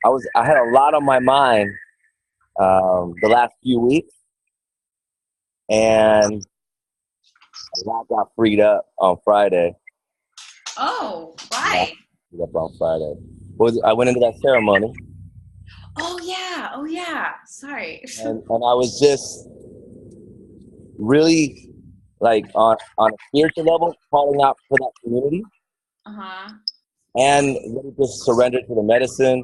I had a lot on my mind the last few weeks, and a lot got freed up on Friday. Oh, Yeah, why? freed up on Friday. I went into that ceremony, Oh yeah. Oh yeah. Sorry. and I was just really like on a spiritual level calling out for that community, Uh-huh. and really just surrendered to the medicine,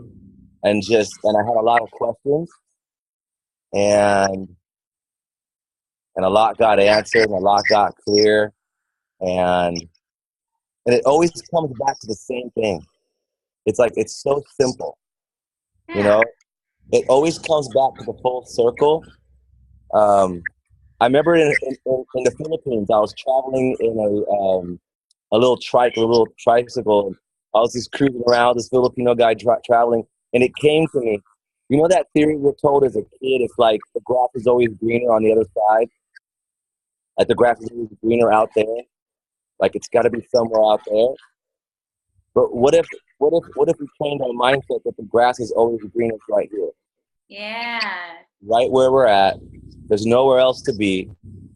and I had a lot of questions, and a lot got answered, and a lot got clear, and it always comes back to the same thing. It's like it's so simple, you Yeah. know. It always comes back to the full circle. I remember in the Philippines, I was traveling in a little tricycle. And I was just cruising around, this Filipino guy traveling, and it came to me. You know that theory we're told as a kid? It's like the grass is always greener on the other side. Like the grass is always greener out there. Like it's got to be somewhere out there. But what if we trained our mindset that the grass is always greenest right here, Yeah. right where we're at? There's nowhere else to be.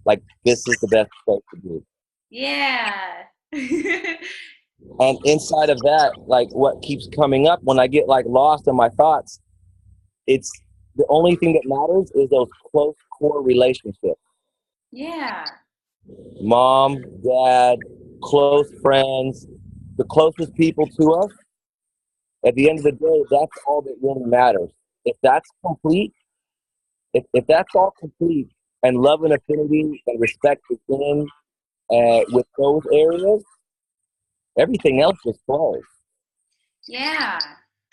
Like this is the best place to be. Yeah. And inside of that, like what keeps coming up when I get like lost in my thoughts, it's the only thing that matters is those close core relationships. Yeah. Mom, dad, close friends, the closest people to us. At the end of the day, that's all that really matters. If that's complete, if that's all complete, and love and affinity and respect is in with those areas, everything else just flows. Yeah.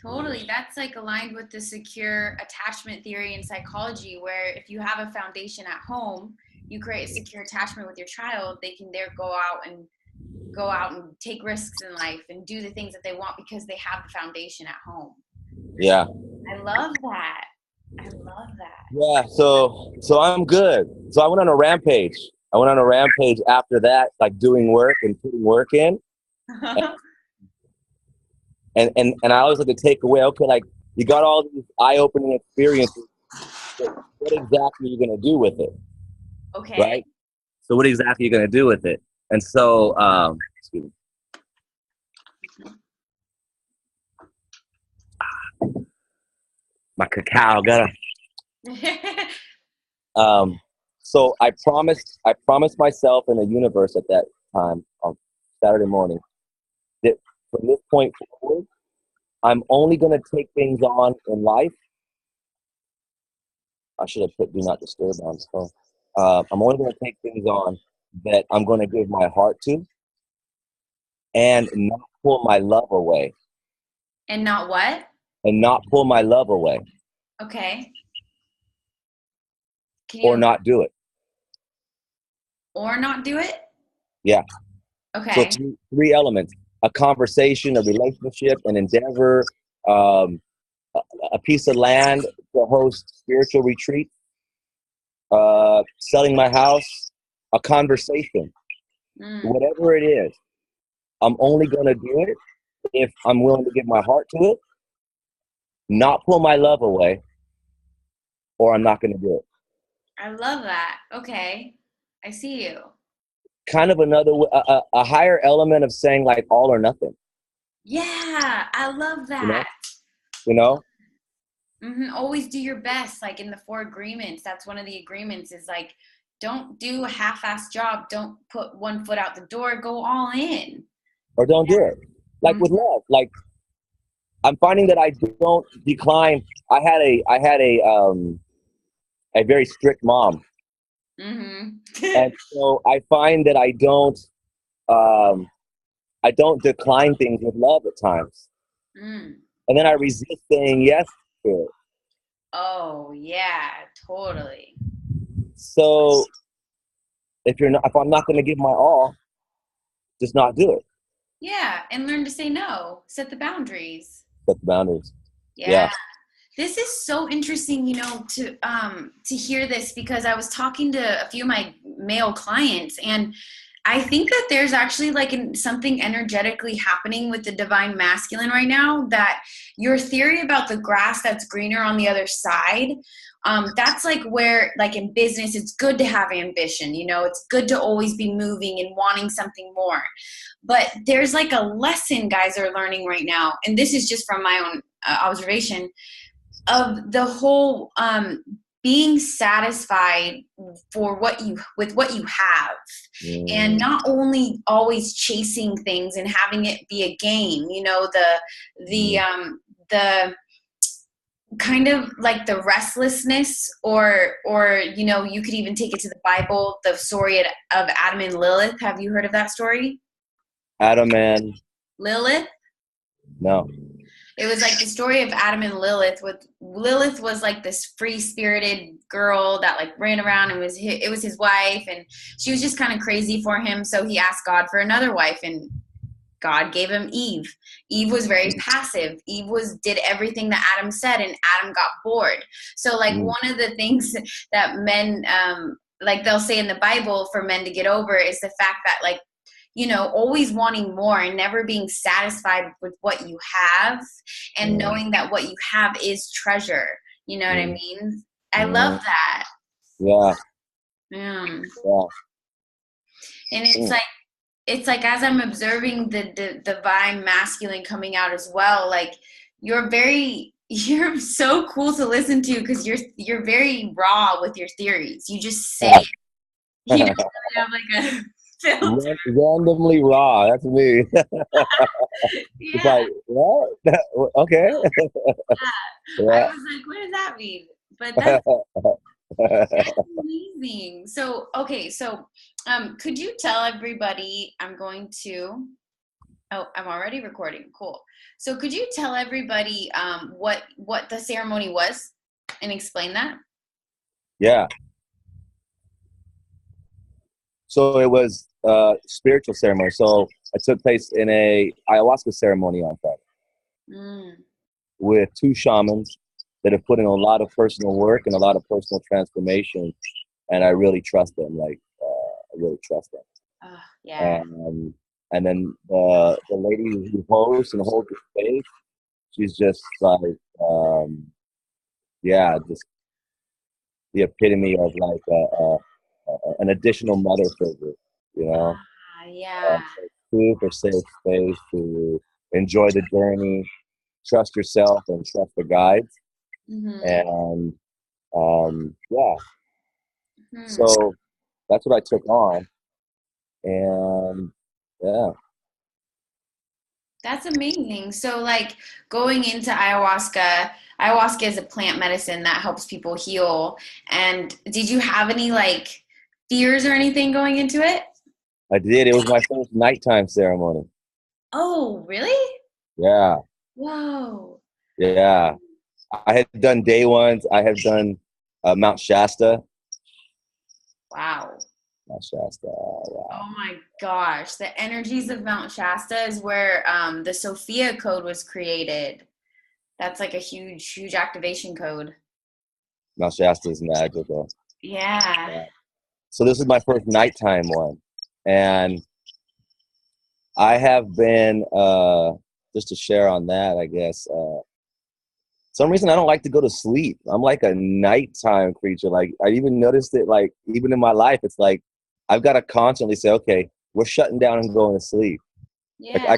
Totally. That's like aligned with the secure attachment theory in psychology, where if you have a foundation at home, you create a secure attachment with your child, they can there go out and take risks in life and do the things that they want because they have the foundation at home. Yeah. I love that. I love that. Yeah, so I'm good. So I went on a rampage. I went on a rampage after that, like doing work and putting work in. And I always like to take away, okay, like you got all these eye-opening experiences. What exactly are you gonna do with it? Okay. Right? So what exactly are you gonna do with it? And so excuse me. My cacao got um so I promised myself and the universe at that time on Saturday morning that from this point forward I'm only going to take things on in life. I should have put do not disturb on this phone. I'm only going to take things on that I'm going to give my heart to and not pull my love away. And not what? And not pull my love away Okay. Can or you not do it. or not do it? Yeah. So Okay. three elements: a conversation, a relationship, an endeavor, um, a piece of land to host spiritual retreat, selling my house, a conversation, Mm, whatever it is. I'm only going to do it if I'm willing to give my heart to it, not pull my love away, or I'm not going to do it. I love that. Okay. I see you. Kind of a higher element of saying like all or nothing, Yeah, I love you know, that. you know. Always do your best. Like in the four agreements, that's one of the agreements is like, don't do a half-assed job. Don't put one foot out the door. Go all in. Or don't do it. Like Mhm. with love, like I'm finding that I don't decline. I had a very strict mom, Mhm. and so I find that um, I don't decline things with love at times, Mm. and then I resist saying yes to it. Oh yeah, totally. So if I'm not going to give my all, just not do it. Yeah, and learn to say no. Set the boundaries. Set the boundaries. Yeah. Yeah. This is so interesting, to hear this because I was talking to a few of my male clients and I think that there's actually like something energetically happening with the divine masculine right now, that your theory about the grass that's greener on the other side, that's like where, like in business, it's good to have ambition, you know, it's good to always be moving and wanting something more. But there's like a lesson guys are learning right now, and this is just from my own observation of the whole being satisfied for what you with what you have, and not only always chasing things and having it be a game, you know, the kind of like the restlessness, or you know, you could even take it to the Bible, the story of Adam and Lilith. Have you heard of that story? Adam and Lilith. no. It was like the story of Adam and Lilith. With Lilith was like this free-spirited girl that like ran around, and it was his wife, and she was just kind of crazy for him. So he asked God for another wife, and God gave him Eve. Eve was very passive. Eve did everything that Adam said, and Adam got bored. So like one of the things that men like they'll say in the Bible for men to get over is the fact that, like, you know, always wanting more and never being satisfied with what you have, and knowing that what you have is treasure. You know what I mean? I love that. Yeah. Yeah. Yeah. And it's like as I'm observing the divine masculine coming out as well, like you're so cool to listen to, because you're very raw with your theories. You just say it. You don't really have like a filter. Randomly raw. That's me. It's like, what? Okay. Yeah. I was like, what does that mean? But that's amazing. So, okay, so could you tell everybody, I'm already recording. Cool. So could you tell everybody what the ceremony was and explain that? Yeah. So it was a spiritual ceremony. So it took place in a ayahuasca ceremony on Friday with 2 shamans that have put in a lot of personal work and a lot of personal transformation, and I really trust them. Like, I really trust them. Yeah. And then the lady who hosts and holds the space, she's just like, yeah, just the epitome of like an additional mother figure, you know. Yeah. Super safe space to enjoy the journey, trust yourself, and trust the guides. And yeah, so that's what I took on, and yeah. That's amazing. So like going into ayahuasca is a plant medicine that helps people heal. And did you have any like fears or anything going into it? I did. It was my first nighttime ceremony. Oh, really? Yeah, Whoa. yeah. I had done day ones. I have done Mount Shasta. Wow. Mount Shasta. Wow. Oh my gosh. The energies of Mount Shasta is where the Sophia code was created. That's like a huge, huge activation code. Mount Shasta is magical. Yeah. So this is my first nighttime one, and I have been just to share on that, I guess. Some reason I don't like to go to sleep. I'm like a nighttime creature. Like, I even noticed it, like, even in my life, it's like I've got to constantly say, okay, we're shutting down and going to sleep. Like, Yeah.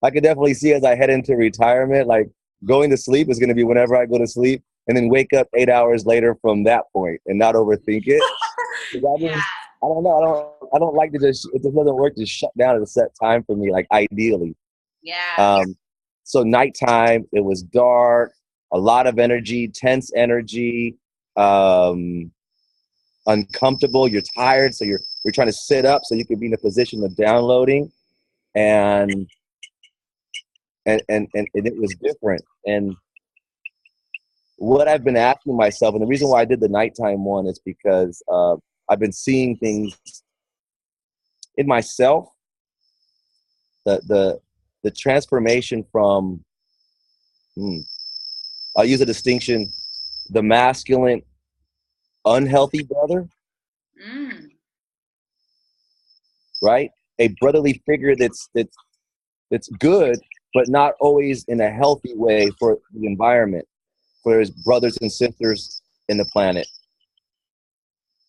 I could definitely see as I head into retirement, like, going to sleep is going to be whenever I go to sleep, and then wake up 8 hours later from that point and not overthink it. I don't know. I don't like to just, it just doesn't work to shut down at a set time for me, like, ideally. Yeah. So nighttime, it was dark, a lot of energy, tense energy, uncomfortable. You're tired, so you're trying to sit up so you can be in a position of downloading, and it was different. And what I've been asking myself, and the reason why I did the nighttime one is because I've been seeing things in myself, the transformation from, I'll use a distinction, the masculine unhealthy brother right? A brotherly figure that's good, but not always in a healthy way for the environment, for his brothers and sisters in the planet.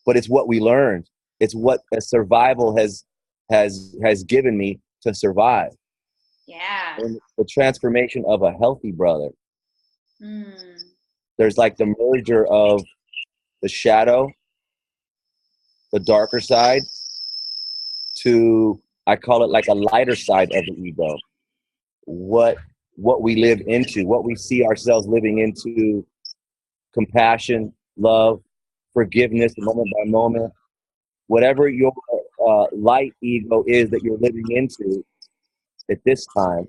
But it's what we learned. It's what a survival has given me to survive. Yeah. And the transformation of a healthy brother. Mm. There's like the merger of the shadow, the darker side, to, I call it like a lighter side of the ego. What what we live into, what we see ourselves living into, compassion, love, forgiveness, moment by moment, whatever your light ego is that you're living into at this time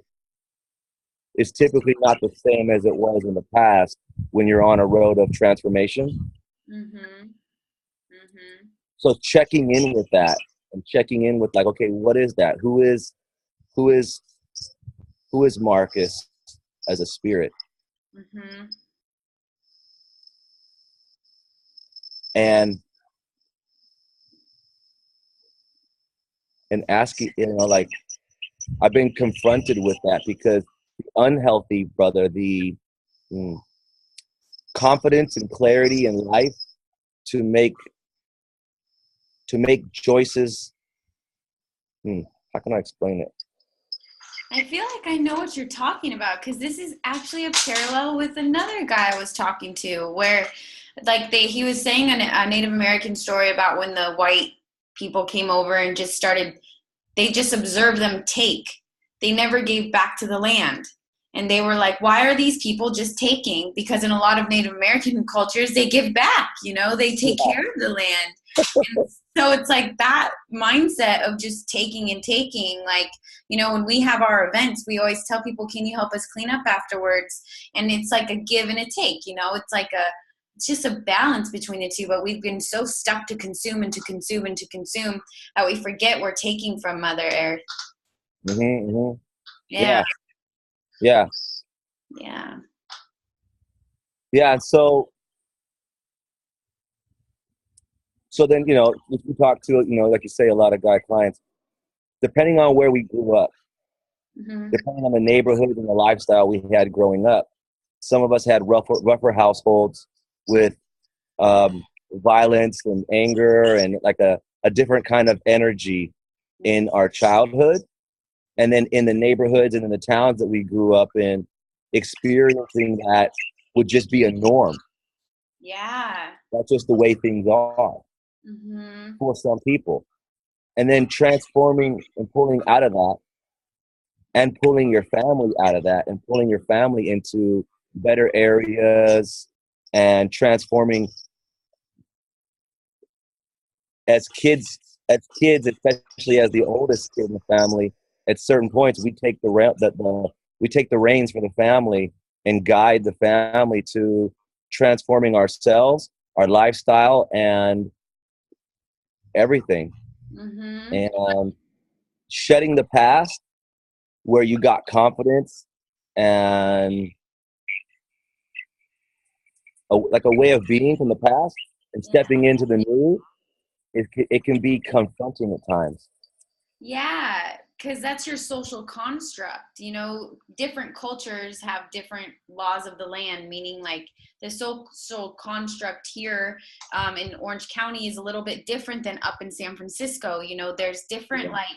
is typically not the same as it was in the past when you're on a road of transformation. Mhm. Mhm. So checking in with that and checking in with like, okay, what is that? Who is who is Marcus as a spirit? Mhm. And asking, like, I've been confronted with that because the unhealthy brother, the mm, confidence and clarity in life to make choices. How can I explain it? I feel like I know what you're talking about because this is actually a parallel with another guy I was talking to where like he was saying a Native American story about when the white people came over and just started, they just observed them take. They never gave back to the land. And they were like, why are these people just taking? Because in a lot of Native American cultures, they give back, they take Yeah. care of the land. And so it's like that mindset of just taking and taking. Like, when we have our events, we always tell people, can you help us clean up afterwards? And it's like a give and a take, it's just a balance between the two, but we've been so stuck to consume and to consume and to consume that we forget we're taking from Mother Earth. Mm-hmm, mm-hmm. Yeah. Yeah. Yeah. Yeah. So then, if you talk to, like you say, a lot of guy clients, depending on where we grew up, Mm-hmm. depending on the neighborhood and the lifestyle we had growing up, some of us had rougher households with violence and anger and like a different kind of energy in our childhood. And then in the neighborhoods and in the towns that we grew up in, experiencing that would just be a norm. Yeah. That's just the way things are Mm-hmm. for some people. And then transforming and pulling out of that and pulling your family out of that and pulling your family into better areas and transforming as kids, especially as the oldest kid in the family. At certain points, we take we take the reins for the family and guide the family to transforming ourselves, our lifestyle, and everything, Mm-hmm. and shedding the past where you got confidence and like a way of being from the past and stepping into the new. It can be confronting at times. Yeah, because that's your social construct. Different cultures have different laws of the land, meaning like the social construct here in Orange County is a little bit different than up in San Francisco. There's different like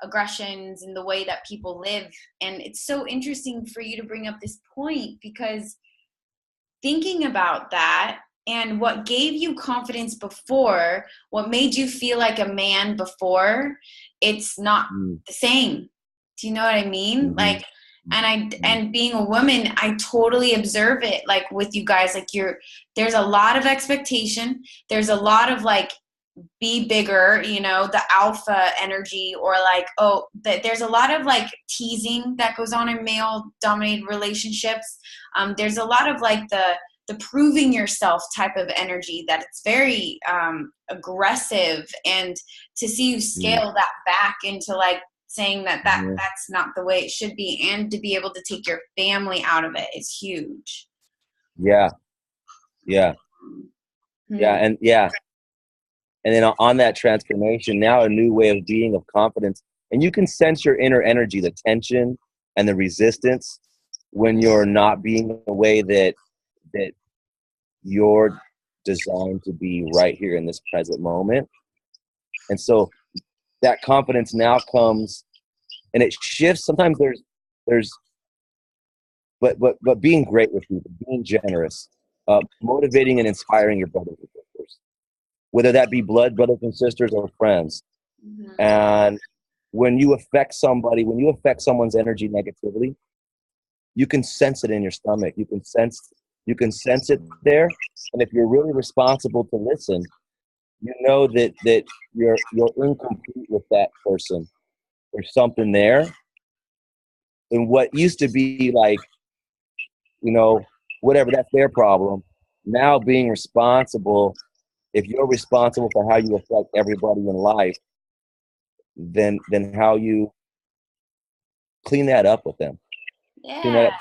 aggressions in the way that people live. And it's so interesting for you to bring up this point because thinking about that and what gave you confidence before, what made you feel like a man before, it's not the same. Do you know what I mean? Mm-hmm. Like, and being a woman, I totally observe it like with you guys, like there's a lot of expectation. There's a lot of like, be bigger, the alpha energy, or like, there's a lot of like teasing that goes on in male dominated relationships. There's a lot of like the proving yourself type of energy that it's very aggressive, and to see you scale that back into like saying that's not the way it should be, and to be able to take your family out of it is huge. Yeah. Mm-hmm. And yeah. And then on that transformation, now a new way of being, of confidence. And you can sense your inner energy, the tension and the resistance when you're not being the way that you're designed to be right here in this present moment. And so that confidence now comes and it shifts. Sometimes but being great with people, being generous, motivating and inspiring your brothers and sisters, whether that be blood brothers and sisters or friends. Mhm. And when you affect someone's energy negatively, you can sense it in your stomach. You can sense it there. And if you're really responsible to listen, you know that you're incomplete with that person. There's something there. And what used to be like, whatever, that's their problem. Now being responsible, if you're responsible for how you affect everybody in life, then how you clean that up with them. Clean that Yeah. up,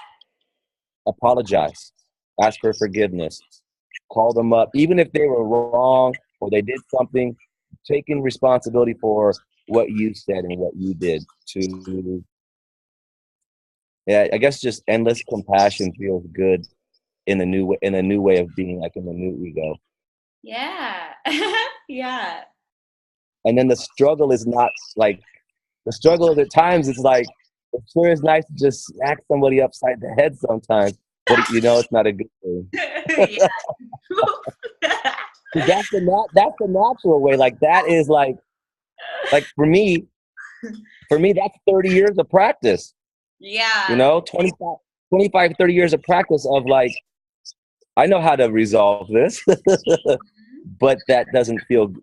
apologize, ask for forgiveness, call them up, even if they were wrong or they did something, taking responsibility for what you said and what you did to, yeah, I guess just endless compassion feels good in a new way of being, like in the new ego. Yeah. Yeah. And then the struggle is not like the struggle at times. It's like it sure is nice to just smack somebody upside the head sometimes, but it's not a good thing. Yeah. 'Cause that's the natural way. Like that is like for me, that's 30 years of practice. Yeah. 25, 30 years of practice of like, I know how to resolve this, but it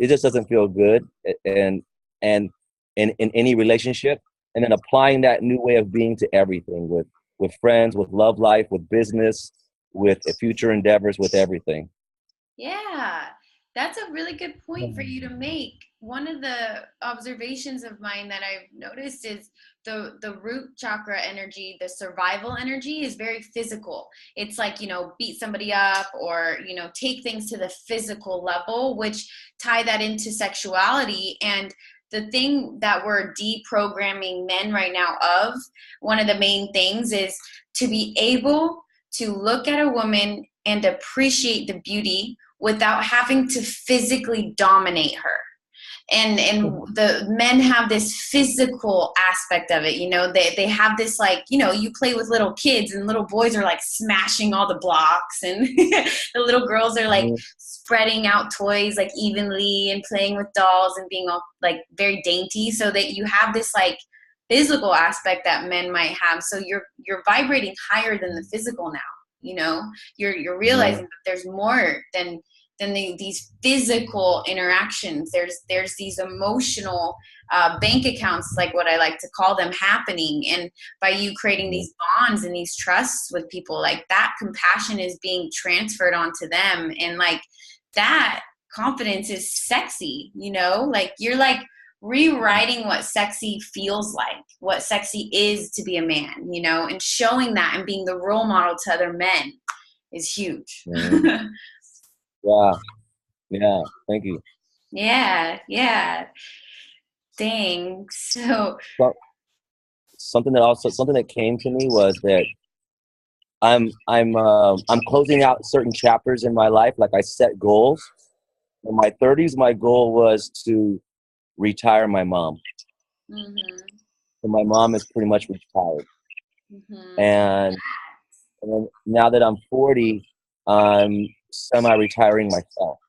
just doesn't feel good. And in any relationship, and then applying that new way of being to everything with friends, with love life, with business, with future endeavors, with everything. Yeah, that's a really good point for you to make. One of the observations of mine that I've noticed is the root chakra energy, the survival energy is very physical. It's like, beat somebody up or, take things to the physical level, which tie that into sexuality. And the thing that we're deprogramming men right now of, one of the main things is to be able to look at a woman and appreciate the beauty without having to physically dominate her. And the men have this physical aspect of it. They have this, like, you play with little kids and little boys are like smashing all the blocks and the little girls are like spreading out toys like evenly and playing with dolls and being all like very dainty, so that you have this like physical aspect that men might have. So you're vibrating higher than the physical now. You're realizing that there's more than these physical interactions. There's these emotional bank accounts, like what I like to call them, happening. And by you creating these bonds and these trusts with people, like that compassion is being transferred onto them. And like that confidence is sexy, like you're like rewriting what sexy feels like, what sexy is to be a man, and showing that and being the role model to other men is huge. Yeah. Yeah. Thank you. Yeah. Dang. So, So, something that came to me was that I'm closing out certain chapters in my life. Like I set goals. In my 30s, my goal was to retire my mom. mm-hmm, So my mom is pretty much retired. mm-hmm, And then now that I'm 40, I'm semi-retiring myself.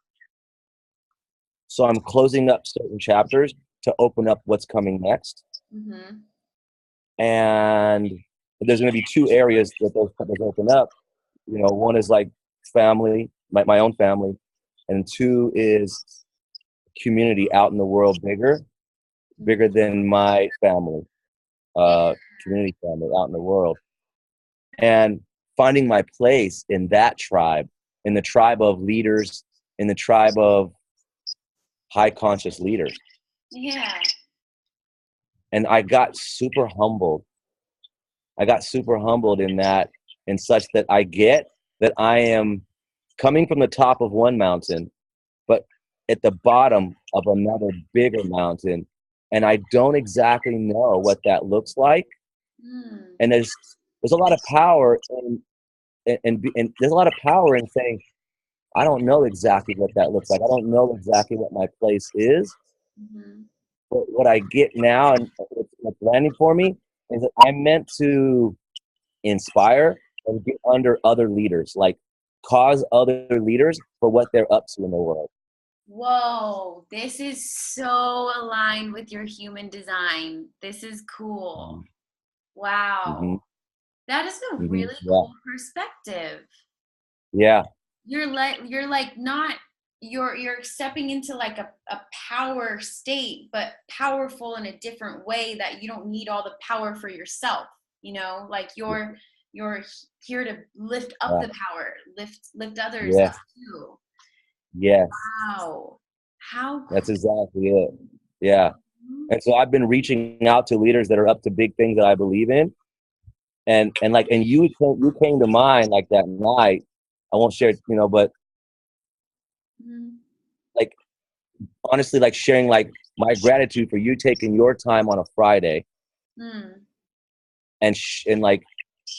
So I'm closing up certain chapters to open up what's coming next. mm-hmm. And there's going to be two areas that those open up. One is like family, my own family, and two is community out in the world, bigger than my family, community family out in the world. And finding my place in that tribe, in the tribe of leaders, in the tribe of high conscious leaders. Yeah. And I got super humbled. In that, in such that I get that I am coming from the top of one mountain, but at the bottom of another bigger mountain, and I don't exactly know what that looks like. Mm. And there's a lot of power and there's a lot of power in saying, I don't know exactly what that looks like. I don't know exactly what my place is. Mm-hmm. But what I get now and what's landing for me is that I'm meant to inspire and get under other leaders, like cause other leaders for what they're up to in the world. Whoa, this is so aligned with your human design. This is cool. Mm-hmm. Wow. That is a Mm-hmm. really Yeah. cool perspective. Yeah. You're not you're stepping into like a power state, but powerful in a different way that you don't need all the power for yourself, like you're here to lift up Yeah. the power, lift others Yeah. up too. Yes. Wow. How That's cool. exactly it. Yeah. And so I've been reaching out to leaders that are up to big things that I believe in. And you came to mind like that night. I won't share it, but Mhm. like honestly, like sharing like my gratitude for you taking your time on a Friday Mm. and like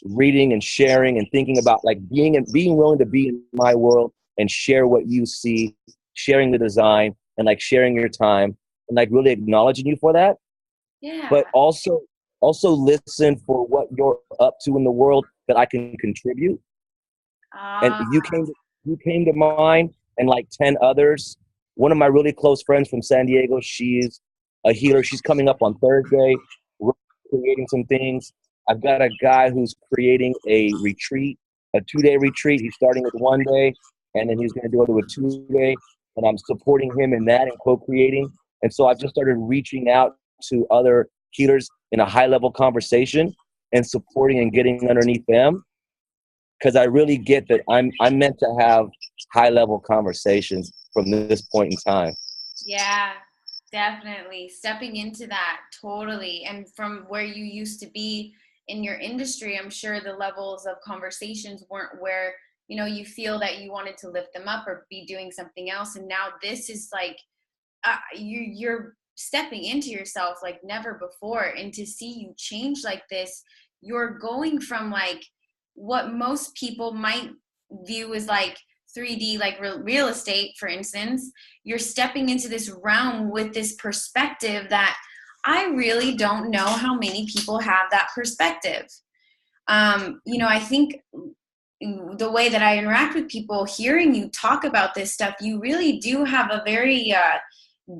reading and sharing and thinking about like being willing to be in my world and share what you see, sharing the design and like sharing your time and like really acknowledging you for that, Yeah. but also listen for what you're up to in the world that I can contribute. And Ah. you came to mind and like 10 others. One of my really close friends from San Diego, she's a healer. She's coming up on Thursday. We're creating some things. I've got a guy who's creating a retreat, a 2-day retreat. He's starting with 1 day, and then he's going to do it with 2 day. And I'm supporting him in that and co-creating. And so I've just started reaching out to other healers in a high-level conversation and supporting and getting underneath them, because I really get that I'm meant to have high-level conversations from this point in time. Yeah, definitely. Stepping into that totally. And from where you used to be in your industry, I'm sure the levels of conversations weren't where, you feel that you wanted to lift them up or be doing something else. And now this is like you're stepping into yourself like never before. And to see you change like this, you're going from like what most people might view as like 3D, like real estate, for instance. You're stepping into this realm with this perspective that I really don't know how many people have that perspective. I think the way that I interact with people, hearing you talk about this stuff, you really do have a very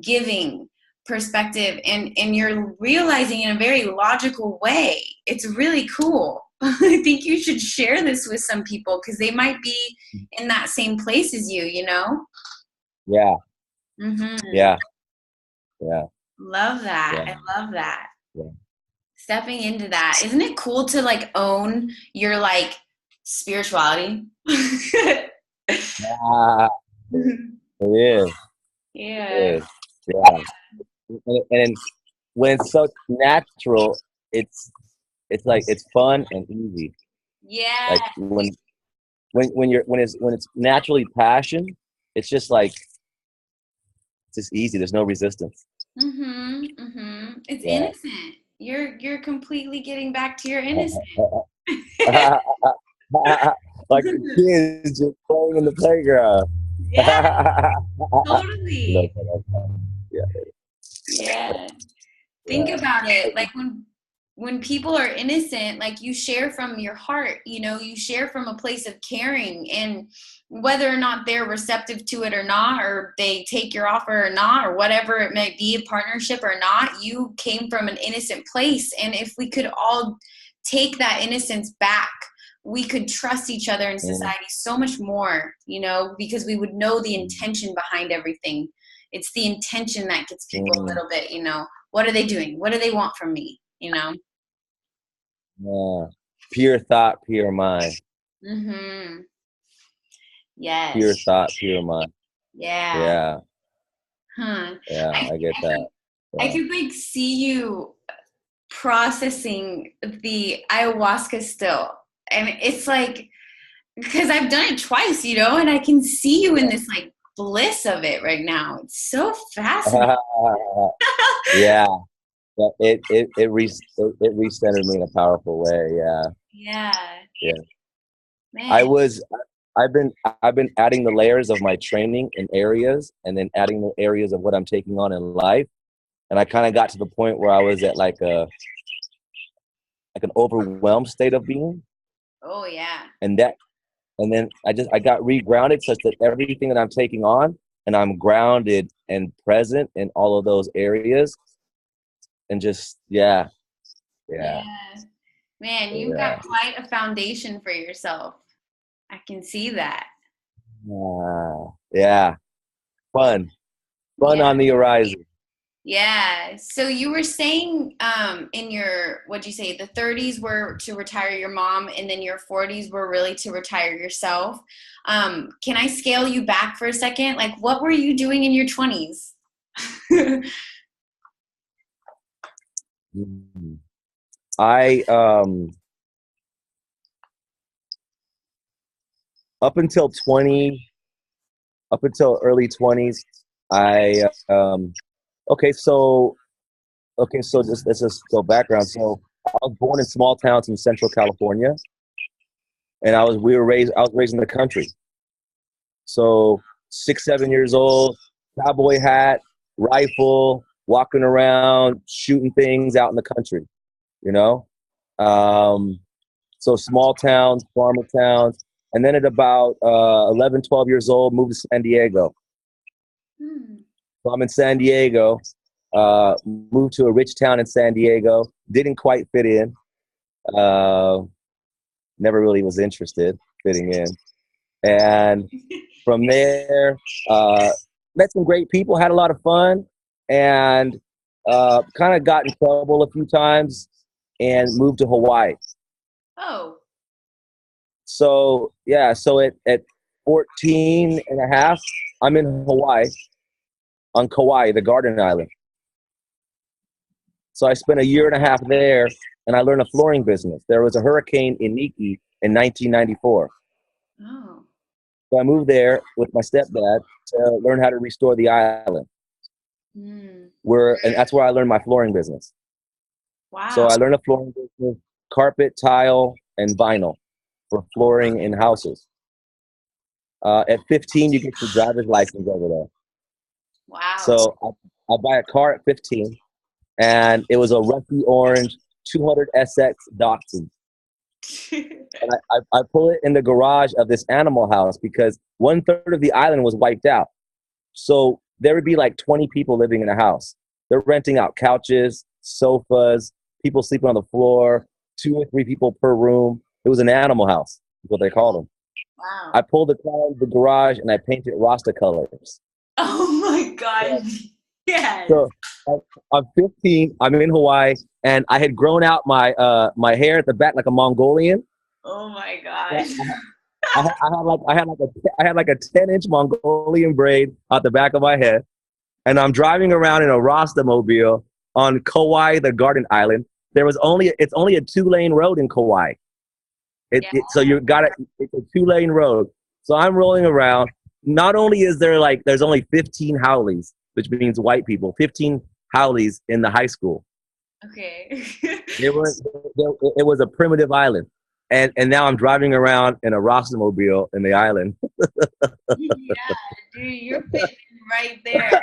giving perspective, and you're realizing in a very logical way. It's really cool. I think you should share this with some people because they might be in that same place as you. Yeah, Mm-hmm. yeah, yeah, Love that. yeah, I love that. yeah. Stepping into that. Isn't it cool to like own your like spirituality? Ah, it is. It Yeah. is. Yeah. And when it's so natural, it's like it's fun and easy. Like Yeah. when it's naturally passion, it's just like it's just easy. There's no resistance. Mhm. Mhm. It's Yeah. innocent. You're completely getting back to your innocence. Like the kids just playing in the playground. Yeah, totally. Yeah, Yeah. Think yeah. about it. Like when people are innocent, like you share from your heart, you share from a place of caring, and whether or not they're receptive to it or not, or they take your offer or not, or whatever it may be, a partnership or not, you came from an innocent place. And if we could all take that innocence back, we could trust each other in Mm, society so much more, because we would know the intention behind everything. It's the intention that gets people a mm, little bit, what are they doing? What do they want from me? yeah. Pure thought, pure mind. Mm-hmm. Pure Yes. thought, pure mind. Yeah. Yeah, Huh. yeah, I, I get I could that. I Yeah. could like see you processing the ayahuasca still. And it's like, because I've done it twice, and I can see you in this like bliss of it right now. It's so fascinating. Yeah. It recentered me in a powerful way. Yeah. Yeah, Yeah. I man. was I've been adding the layers of my training in areas and then adding the areas of what I'm taking on in life. And I kind of got to the point where I was at like an overwhelmed state of being. Oh yeah. And then I got regrounded such that everything that I'm taking on, and I'm grounded and present in all of those areas. And just yeah. Yeah. Yeah. Man, you've Yeah. got quite a foundation for yourself. I can see that. Yeah. Fun. Fun Yeah. on the horizon. Yeah. So you were saying in your, what'd you say, the 30s were to retire your mom and then your 40s were really to retire yourself. Can I scale you back for a second? Like what were you doing in your 20s? Mhm. I up until 20 up until early 20s, I okay, so this is so background. So I was born in small towns in Central California, and I was raised in the country. So 6, 7 years old, cowboy hat, rifle, walking around, shooting things out in the country, you know? Um, so small towns, farmer towns. And then at about 11, 12 years old, moved to San Diego. Hmm. So I'm in San Diego, moved to a rich town in San Diego, didn't quite fit in, uh, never really was interested fitting in. And from there, uh, met some great people, had a lot of fun, and kind of got in trouble a few times and moved to Hawaii. Oh. So, yeah, so at 14 and a half, I'm in Hawaii, on Kauai, the Garden Island. So I spent a year and a half there, and I learned a flooring business. There was a hurricane in Niki in 1994. Oh. So I moved there with my stepdad to learn how to restore the island. Hmm. And that's where I learned my flooring business. So Wow. I learned a flooring business, carpet, tile, and vinyl for flooring in houses. At 15, you get your driver's license over there. Wow. So I buy a car at 15, and it was a rusty orange 200 SX Datsun. And I pull it in the garage of this animal house because 1/3 of the island was wiped out. So there would be like 20 people living in a house. They're renting out couches, sofas, people sleeping on the floor, 2 or 3 people per room. It was an animal house, is what they called them. I Wow. pulled the car out of the garage and I painted Rasta colors. Oh my gosh. Yes. So I'm 15. I'm in Hawaii, and I had grown out my hair at the back like a Mongolian. Oh my I, gosh. I had like a 10-inch Mongolian braid out the back of my head, and I'm driving around in a Rasta mobile on Kauai, the Garden Island. It's only a 2-lane road in Kauai. Yeah. So it's a 2-lane road. So I'm rolling around. Not only is there's only 15 Howleys, which means white people, 15 Howleys in the high school. Okay. It was it was a primitive island, and now I'm driving around in a Rasta mobile in the island. Yeah, dude, you're fitting right there.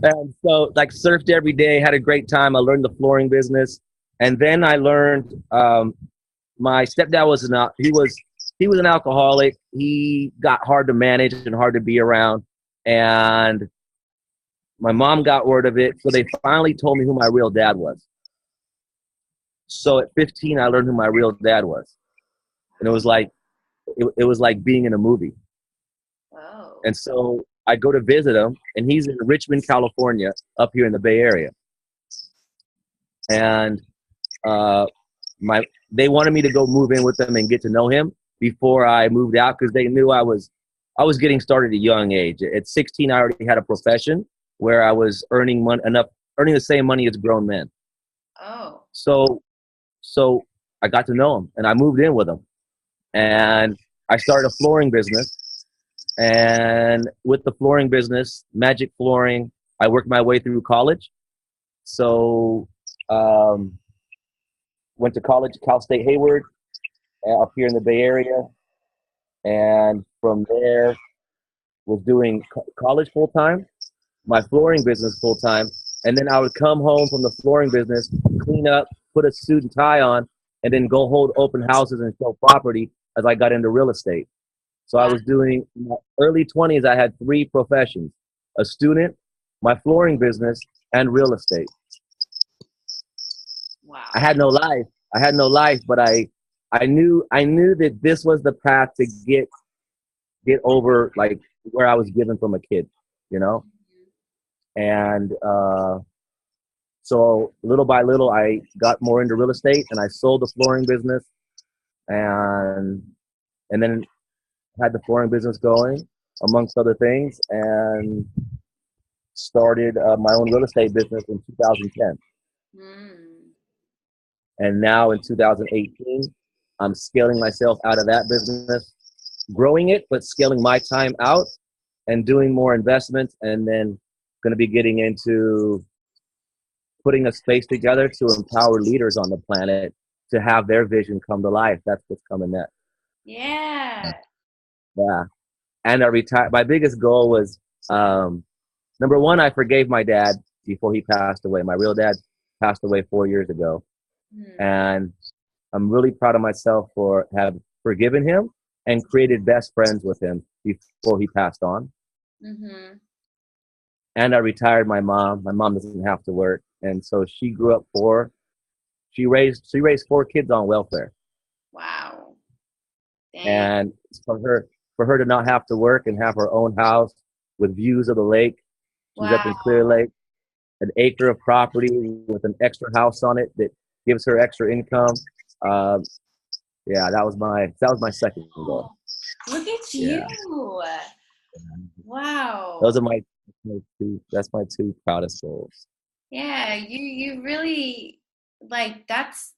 And so like surfed every day, had a great time. I learned the flooring business, and then I learned my stepdad he was an alcoholic. He got hard to manage and hard to be around, and my mom got word of it, so they finally told me who my real dad was. So at 15, I learned who my real dad was, and it was like being in a movie. Oh. And so I go to visit him, and he's in Richmond, California, up here in the Bay Area. And uh, my they wanted me to go move in with them and get to know him before I moved out because they knew I was getting started at a young age. At 16, I already had a profession where I was earning earning the same money as grown men. Oh. So I got to know him, and I moved in with him, and I started a flooring business. And with the flooring business, Magic Flooring, I worked my way through college. So um, went to college, Cal State Hayward, up here in the Bay Area, and from there was doing college full time, my flooring business full time, and then I would come home from the flooring business, clean up, put a suit and tie on, and then go hold open houses and show property as I got into real estate. So I Wow. was doing in my early 20s. I had three professions: a student, my flooring business, and real estate. I Wow. had no life. I had no life, but I knew that this was the path to get over like where I was given from a kid, you know. And so little by little, I got more into real estate, and I sold the flooring business, and then had the flooring business going, amongst other things, and started my own real estate business in 2010. Mm. And now in 2018, I'm scaling myself out of that business, growing it, but scaling my time out and doing more investments, and then going to be getting into putting a space together to empower leaders on the planet to have their vision come to life. That's what's coming next. Yeah. Yeah. And I retired. My biggest goal was number one, I forgave my dad before he passed away. My real dad passed away 4 years ago. Mm. And I'm really proud of myself for have forgiven him and created best friends with him before he passed on. Mhm. And I retired my mom. My mom doesn't have to work. And so she grew up poor. She raised four kids on welfare. Wow. Dang. And for her to not have to work and have her own house with views of the lake. She's up in Clear Wow. Lake, an acre of property with an extra house on it that gives her extra income. Um, yeah, that was my second goal. Oh, look at you. Yeah, those Wow. are my two. That's my two proudest goals. Yeah, you really like that's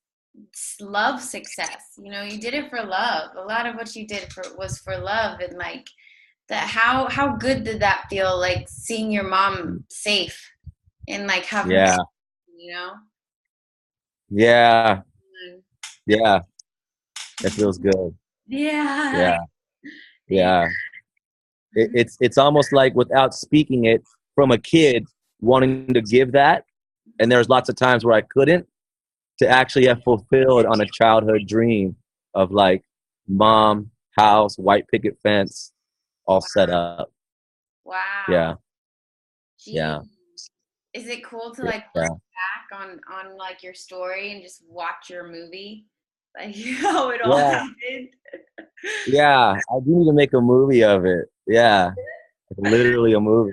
love success. You know, you did it for love. A lot of what you did for was for love and like that how good did that feel like seeing your mom safe and like having Yeah, you know? yeah, Mm. yeah. It feels good. Yeah. Yeah, Yeah. yeah. It's almost like without speaking it from a kid wanting to give that, and there's lots of times where I couldn't to actually have fulfilled on a childhood dream of like mom, house, white picket fence, all set up. Wow. Yeah, Gee, yeah, is it cool to yeah, like yeah. look back on like your story and just watch your movie? Like how it all Yeah, happened? yeah. I do need to make a movie of it. Yeah, like literally a movie.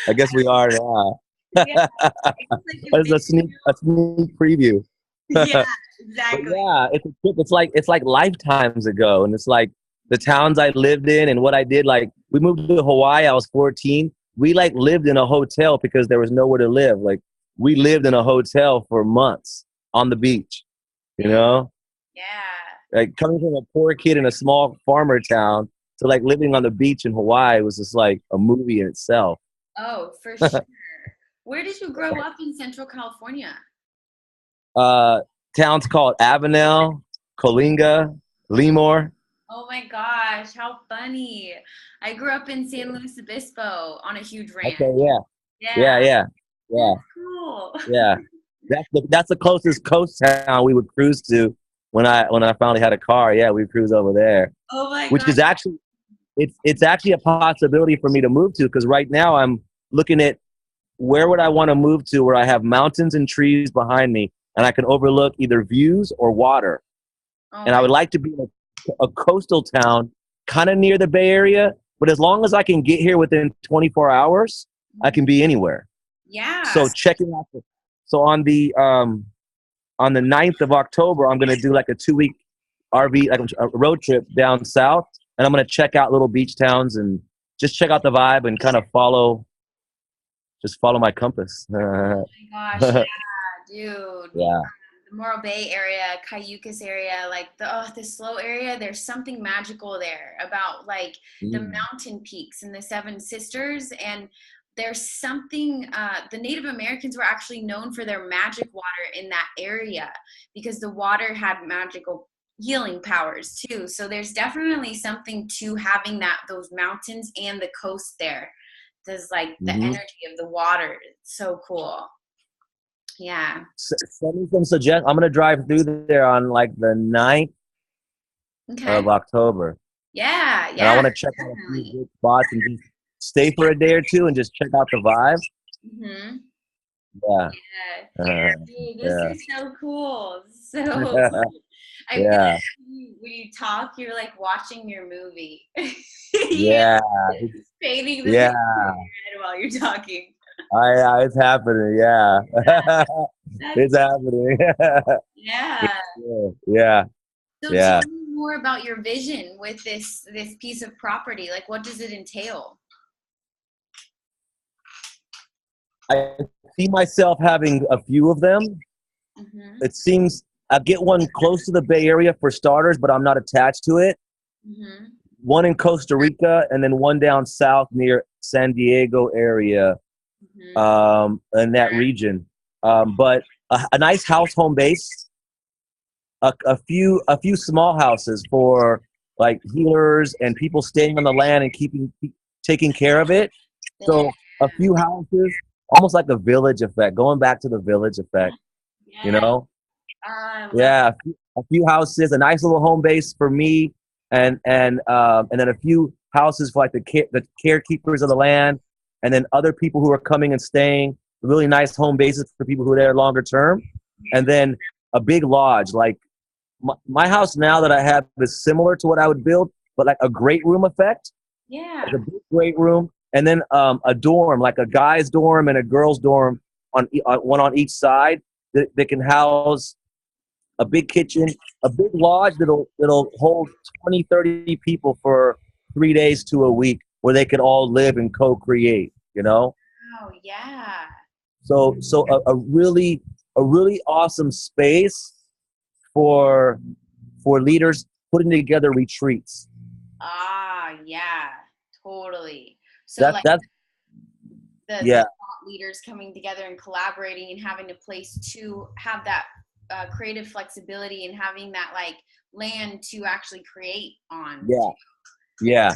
I guess we are now. Yeah, it's like a It's big a sneak preview. yeah, But exactly. yeah, it's a trip. It's like lifetimes ago, and it's like the towns I lived in and what I did. Like we moved to Hawaii. I was 14. We like lived in a hotel because there was nowhere to live. Like we lived in a hotel for months on the beach. You Dang. know, Yeah. like coming from a poor kid in a small farmer town to like living on the beach in Hawaii was just like a movie in itself. Oh, for sure. Where did you grow up in Central California? uh, Towns called Avenel, Colinga, Lemoore. Oh my gosh, how funny. I grew up in San Luis Obispo on a huge ranch. Okay, yeah, yeah, Yeah, yeah, yeah, that's cool. yeah. That's the closest coast town we would cruise to when I finally had a car. Yeah, we cruise over there, Oh my which gosh. is actually it's actually a possibility for me to move to because right now I'm looking at where would I want to move to where I have mountains and trees behind me and I can overlook either views or water. Oh And I my would like to be in a coastal town, kind of near the Bay Area. But as long as I can get here within 24 hours, I can be anywhere. yeah. So checking out. So on the 9th of October, I'm gonna do like a 2 week RV, like a road trip down south, and I'm gonna check out little beach towns and just check out the vibe and kind of just follow my compass. Oh my gosh, yeah, dude. Yeah, The Morro Bay area, Cayucas area, like the slow area, there's something magical there about like the mountain peaks and the Seven Sisters. And there's something, the Native Americans were actually known for their magic water in that area because the water had magical healing powers too. So there's definitely something to having those mountains and the coast there. There's like the energy of the water. It's so cool. Yeah. Send me some suggestions. I'm gonna drive through there on like the 9th of October. Yeah, and I want to check out a few good spots and just stay for a day or two and just check out the vibe. Mm-hmm. Yeah. Dude, this is so cool. So cool. I feel like when you talk, you're like watching your movie. Yeah. Painting the picture in your head while you're talking. It's happening. Yeah. It's happening. Yeah. Yeah. So tell me more about your vision with this piece of property. Like, what does it entail? I see myself having a few of them. Mm-hmm. It seems I get one close to the Bay Area for starters, but I'm not attached to it. Mm-hmm. One in Costa Rica, and then one down south near San Diego area, in that region. But a nice house home base, a few small houses for like healers and people staying on the land and taking care of it. So a few houses, almost like a village effect, going back to the village effect, you know? A few houses, a nice little home base for me, and then a few houses for like the carekeepers of the land, and then other people who are coming and staying, really nice home bases for people who are there longer term, and then a big lodge. Like my house now that I have is similar to what I would build, but like a great room effect. Yeah. Like a big great room, and then a dorm, like a guy's dorm and a girl's dorm on one on each side that can house a big kitchen, a big lodge that'll hold 20, 30 people for 3 days to a week, where they could all live and co-create, you know? Oh, yeah. So a really awesome space for leaders putting together retreats. Ah, yeah, totally. So that's the thought leaders coming together and collaborating and having a place to have that creative flexibility and having that like land to actually create on. Yeah.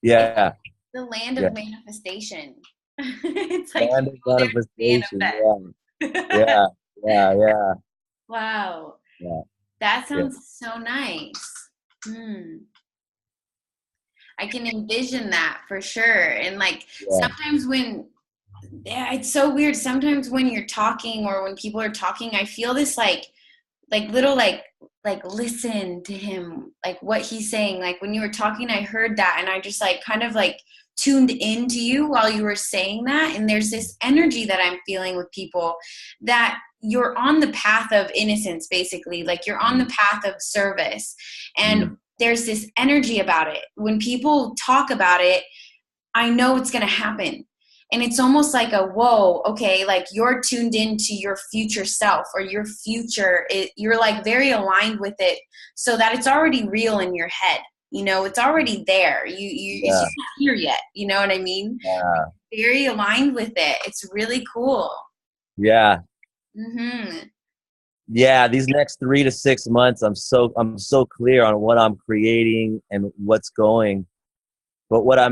The land of manifestation. It's like land of manifestation. Yeah. Wow. Yeah. That sounds so nice. I can envision that for sure. And like sometimes it's so weird. Sometimes when you're talking or when people are talking, I feel this like little like listen to him, like what he's saying. Like when you were talking, I heard that and I just like kind of like tuned into you while you were saying that. And there's this energy that I'm feeling with people that you're on the path of innocence, basically. Like you're on the path of service. And there's this energy about it. When people talk about it, I know it's going to happen. And it's almost like a, whoa, okay, like you're tuned into your future self or your future. You're like very aligned with it so that it's already real in your head. You know, it's already there. It's just not here yet. You know what I mean? Yeah. Very aligned with it. It's really cool. Yeah. Mm-hmm. Yeah, these next 3 to 6 months, I'm so clear on what I'm creating and what's going. But what I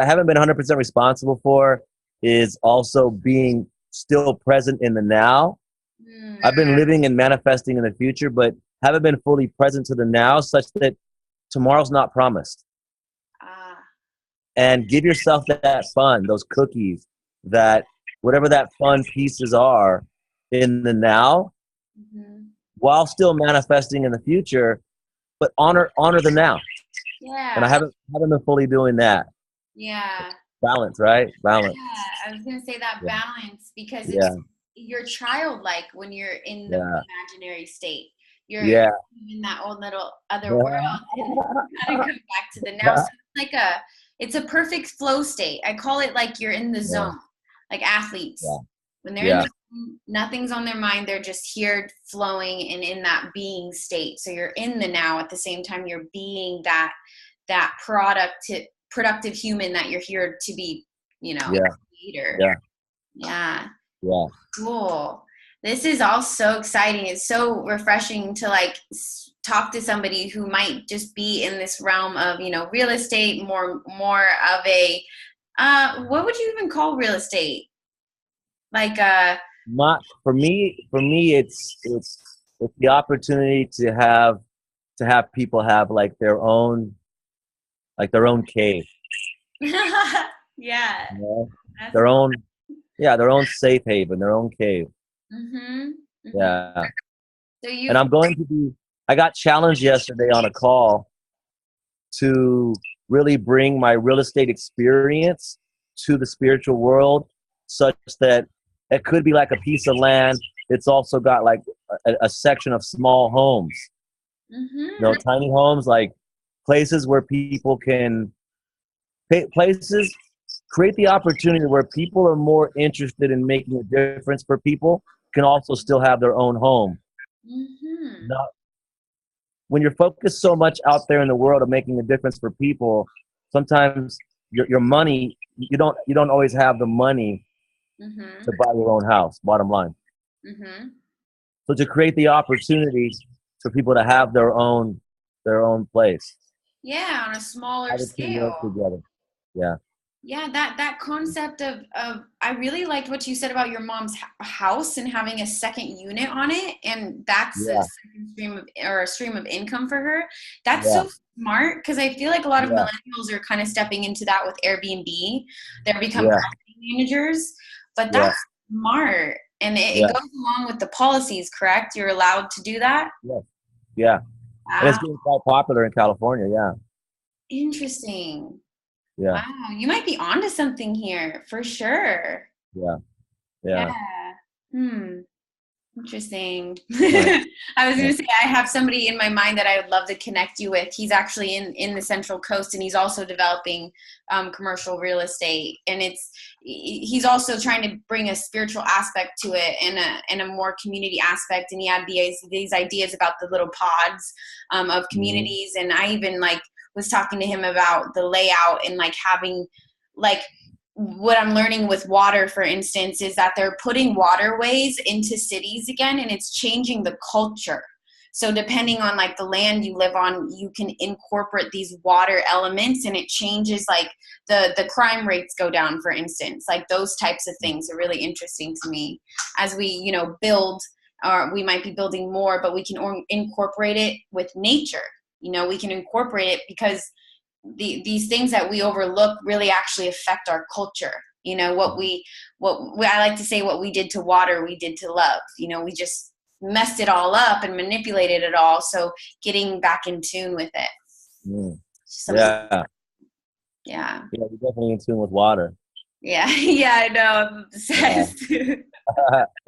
haven't been 100% responsible for is also being still present in the now. I've been living and manifesting in the future, but haven't been fully present to the now, such that tomorrow's not promised. And give yourself that fun, those cookies, that whatever that fun pieces are in the now, while still manifesting in the future, but honor the now. Yeah. And I haven't been fully doing that. Yeah. Balance, right? Balance. Yeah, I was gonna say that balance because you're childlike when you're in the imaginary state. You're in that old little other world. And you gotta come back to the now. So it's a perfect flow state. I call it like you're in the zone, like athletes. When they're in the Nothing's on their mind. They're just here flowing and in that being state. So you're in the now at the same time you're being that productive human that you're here to be, Yeah. leader. Yeah. Yeah. Yeah. Cool. This is all so exciting. It's so refreshing to like talk to somebody who might just be in this realm of, real estate, more of a what would you even call real estate? Like For me, it's the opportunity to have people have like their own cave, yeah. you know? That's Their own, their own safe haven, their own cave. mhm. Mhm. Yeah. So And you I got challenged yesterday on a call to really bring my real estate experience to the spiritual world, such that it could be like a piece of land. It's also got like a section of small homes, mhm. tiny homes, like places where people can places create the opportunity where people are more interested in making a difference for people can also still have their own home. Mhm. Not when you're focused so much out there in the world of making a difference for people, sometimes your money, you don't always have the money Mhm. to buy your own house, bottom line. Mhm. So to create the opportunity for people to have their own place. Yeah, on a smaller How the two work scale. together. Yeah. Yeah, that concept of I really liked what you said about your mom's house and having a second unit on it, and that's a Yeah. second stream of or a stream of income for her. That's Yeah. so smart because I feel like a lot of Yeah. millennials are kind of stepping into that with Airbnb. They're become Yeah. property managers, but Yeah. that's smart, and it Yeah. goes along with the policies. Correct? You're allowed to do that. Yeah. Yeah. And it's Wow, getting quite popular in California. Yeah. interesting. Yeah. Wow, you might be onto something here for sure. Yeah. Yeah. Yeah. Hmm. Interesting. Nice. I was Yeah. gonna say I have somebody in my mind that I would love to connect you with. He's actually in the Central Coast, and he's also developing commercial real estate. And he's also trying to bring a spiritual aspect to it and a more community aspect. And he had these ideas about the little pods of Mhm. communities. And I even like was talking to him about the layout and like having like what I'm learning with water, for instance, is that they're putting waterways into cities again, and it's changing the culture. So depending on like the land you live on, you can incorporate these water elements, and it changes like the crime rates go down, for instance. Like those types of things are really interesting to me as we build. Or we might be building more, but we can incorporate it with nature. We can incorporate it because these things that we overlook really actually affect our culture. I like to say, what we did to water, we did to love. We just messed it all up and manipulated it all. So getting back in tune with it. Mm. Something. Yeah. Yeah. Yeah. You're definitely in tune with water. Yeah. Yeah, I know. I'm Yeah. obsessed. Yeah.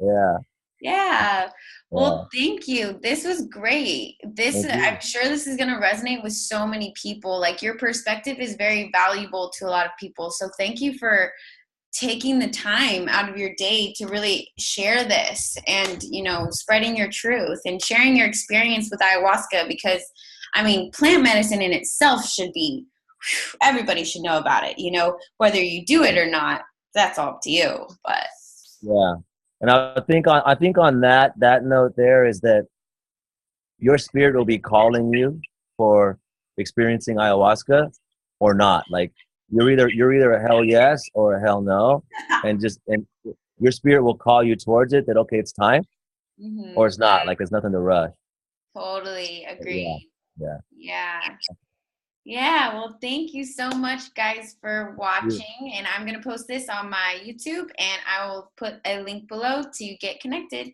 Yeah. Yeah. Well, thank you. This was great. Thank I'm you. sure this is going to resonate with so many people. Like your perspective is very valuable to a lot of people. So thank you for taking the time out of your day to really share this and, spreading your truth and sharing your experience with ayahuasca, because I mean, plant medicine in itself should be, everybody should know about it, whether you do it or not, that's all up to you. But Yeah. And I think on that note there is that your spirit will be calling you for experiencing ayahuasca or not. Like you're either a hell yes or a hell no, and your spirit will call you towards it. That okay, it's time, or mhm, it's not. Like there's nothing to rush. totally But yeah, agree. yeah. Yeah. Yeah, well, thank you so much, guys, for You, watching. And I'm going to post this on my YouTube, and I will put a link below to get connected.